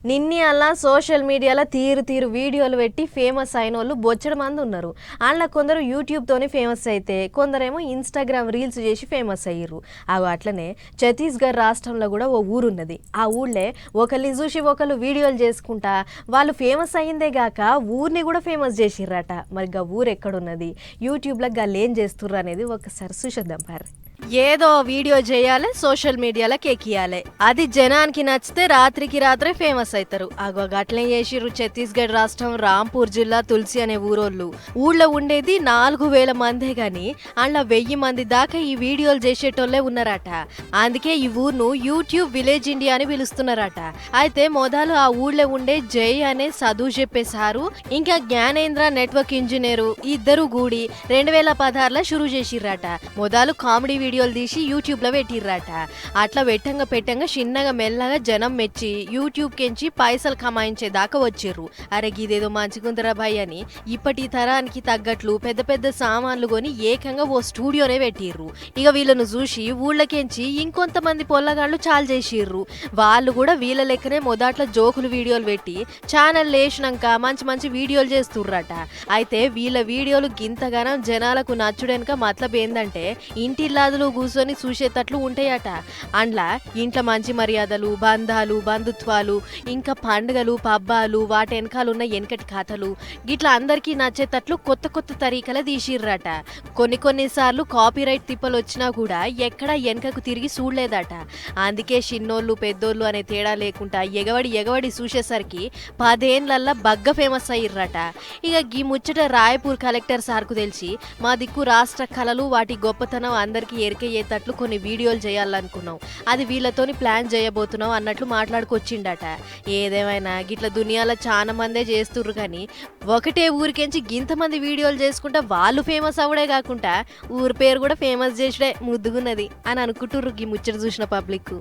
నిన్ని అలా సోషల్ మీడియాలో తీరు వీడియోలు పెట్టి ఫేమస్ అయిన వాళ్ళు బొచ్చడ మంది ఉన్నారు. అందులో కొందరు యూట్యూబ్తోనే ఫేమస్ అయితే కొందరేమో ఇన్స్టాగ్రామ్ రీల్స్ చేసి ఫేమస్ అయ్యారు. అట్లనే ఛత్తీస్గఢ్ రాష్ట్రంలో కూడా ఓ ఊరున్నది. ఆ ఊళ్ళే ఒకరిని చూసి ఒకరు వీడియోలు చేసుకుంటా వాళ్ళు ఫేమస్ అయ్యిందే గాక ఊరిని కూడా ఫేమస్ చేసిర్రట. మరి గా ఊరు ఎక్కడున్నది, యూట్యూబ్లో గాళ్ళు ఏం చేస్తుర్రు అనేది ఒకసారి చూసేద్దాం పారు. ఏదో వీడియో చేయాలి, సోషల్ మీడియాలో ఎక్కియాలి, అది జనానికి నచ్చితే రాత్రికి రాత్రే ఫేమస్ అవుతారు. అట్లే చేసిర్రు ఛత్తీస్గఢ్ రాష్ట్రం రాంపూర్ జిల్లా తులసి అనే ఊరోళ్ళు. ఊళ్ళో ఉండేది 4000 మందే గాని అందులో 1000 మంది దాకా ఈ వీడియోలు చేసేటోళ్లే ఉన్నారట. అందుకే ఈ ఊరును యూట్యూబ్ విలేజ్ ఇండియా అని పిలుస్తున్నారట. అయితే మొదలు ఆ ఊళ్ళో ఉండే జై అనే చదువు చెప్పే సారు ఇంకా జ్ఞానేంద్ర నెట్వర్క్ ఇంజనీరు ఇద్దరు కూడి 2016లో షురూ చేసిర్రట. మొదలు కామెడీ వీడియోలు తీసి యూట్యూబ్ లో పెట్టిర్రట. అట్లా పెట్టంగా చిన్నగా మెల్లగా జనం మెచ్చి యూట్యూబ్ కెంచి పైసలు కమాయించేదాకా వచ్చిర్రు. అరే గిదేదో మంచిగుందరా భయ్ అని ఇప్పటి తరానికి తగ్గట్లు పెద్ద సామాన్లు కొని ఏకంగా ఓ స్టూడియోనే పెట్టిర్రు. ఇక వీళ్ళను చూసి ఊళ్ళకెంచి ఇంకొంతమంది పొల్లగాళ్ళు చాలు చేసిర్రు. వాళ్ళు కూడా వీళ్ళ లెక్కనే మొదట్లో జోకులు వీడియోలు పెట్టి ఛానల్ వేసినాక మంచి వీడియోలు చేస్తుర్రట. అయితే వీళ్ళ వీడియోలు గింతగానం జనాలకు నచ్చుడెనక మతలబ్ ఏందంటే ఇంటిల్లాదులు కూర్చొని చూసేటట్లు ఉంటాయట. అండ్లా ఇంట్లో మంచి మర్యాదలు, బంధాలు, బంధుత్వాలు, ఇంకా పండుగలు, పబ్బాలు, వాటి వెనకాలన్న వెనకటి కథలు గిట్లా అందరికీ నచ్చేటట్లు కొత్త తరీకల తీసిర్రట. కొన్నిసార్లు కాపీరైట్ తిప్పలు వచ్చినా కూడా ఎక్కడా వెనకకు తిరిగి చూడలేదట. అందుకే చిన్నోళ్ళు పెద్దోళ్ళు అనే తేడా లేకుండా ఎగవడి చూసేసరికి 10 ఏళ్లల్లా బగ్గ ఫేమస్ అయ్యిర్రట. ఇక గీ ముచ్చట రాయపూర్ కలెక్టర్ సార్కు తెలిసి మా దిక్కు రాష్ట్ర కళలు వాటి గొప్పతనం అందరికీ ఎరికయ్యేటట్లు కొన్ని వీడియోలు చేయాలనుకున్నాం, అది వీళ్ళతోని ప్లాన్ చేయబోతున్నాం అన్నట్లు మాట్లాడుకొచ్చిండట. ఏదేమైనా గిట్ల దునియాలో చాలా మందే చేస్తుర్రు కానీ ఒకటే ఊరికెంచి గింతమంది వీడియోలు చేసుకుంటా వాళ్ళు ఫేమస్ అవడే కాకుండా ఊరి పేరు కూడా ఫేమస్ చేసుడే ముద్దుగున్నది అని అనుకుంటుర్రు ఈ ముచ్చట చూసిన పబ్లిక్.